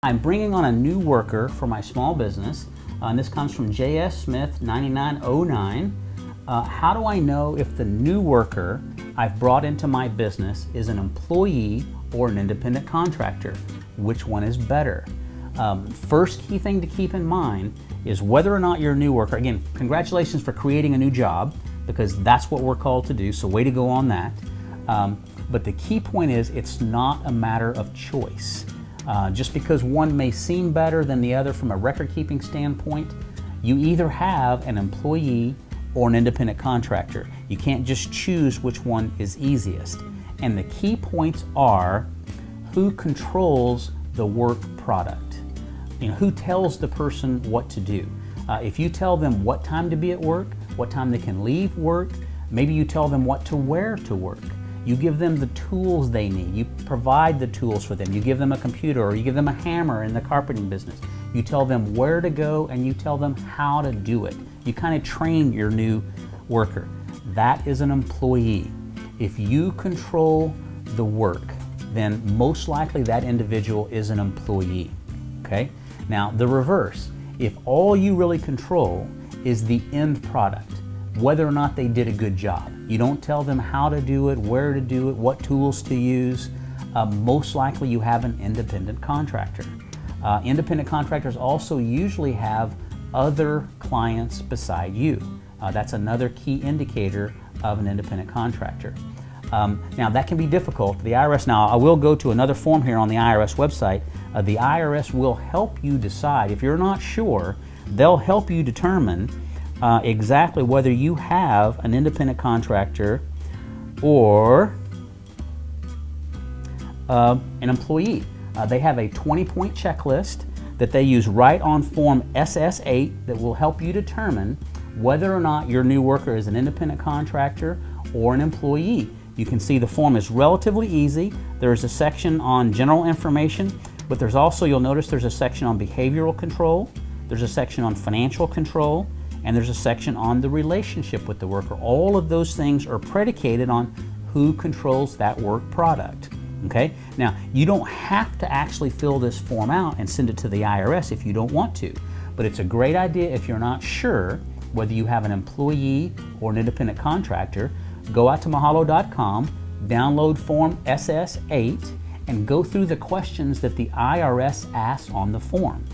I'm bringing on a new worker for my small business, and this comes from J.S. Smith 9909. How do I know if the new worker I've brought into my business is an employee or an independent contractor? Which one is better? First key thing to keep in mind is whether or not your new worker, again, congratulations for creating a new job, because that's what we're called to do, so way to go on that. But the key point is it's not a matter of choice. Just because one may seem better than the other from a record-keeping standpoint, you either have an employee or an independent contractor. You can't just choose which one is easiest. And the key points are who controls the work product. You know, who tells the person what to do. If you tell them what time to be at work, what time they can leave work, maybe you tell them what to wear to work. You give them the tools they need. You provide the tools for them. You give them a computer, or you give them a hammer in the carpeting business. You tell them where to go, and you tell them how to do it. You kind of train your new worker. That is an employee. If you control the work, then most likely that individual is an employee. Okay? Now, the reverse. If all you really control is the end product, whether or not they did a good job, you don't tell them how to do it, where to do it, what tools to use, most likely you have an independent contractor. Independent contractors also usually have other clients beside you. That's another key indicator of an independent contractor. Now that can be difficult. The IRS, now I will go to another form here on the IRS website. The IRS will help you decide. If you're not sure, they'll help you determine exactly whether you have an independent contractor or an employee. They have a 20-point checklist that they use right on Form SS8 that will help you determine whether or not your new worker is an independent contractor or an employee. You can see the form is relatively easy. There's a section on general information, but there's also, you'll notice there's a section on behavioral control, there's a section on financial control, and there's a section on the relationship with the worker. All of those things are predicated on who controls that work product. Okay? Now, you don't have to actually fill this form out and send it to the IRS if you don't want to, but it's a great idea if you're not sure whether you have an employee or an independent contractor. Go out to mahalodotcom, download Form SS8, and go through the questions that the IRS asks on the form.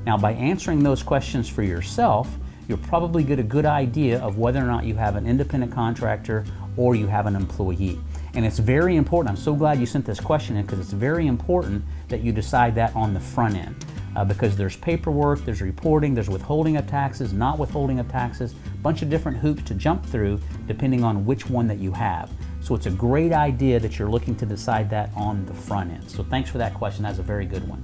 Now, by answering those questions for yourself, you'll probably get a good idea of whether or not you have an independent contractor or you have an employee. And it's very important. I'm so glad you sent this question in, because it's very important that you decide that on the front end. Because there's paperwork, there's reporting, there's withholding of taxes, not withholding of taxes, a bunch of different hoops to jump through depending on which one that you have. So it's a great idea that you're looking to decide that on the front end. So thanks for that question. That's a very good one.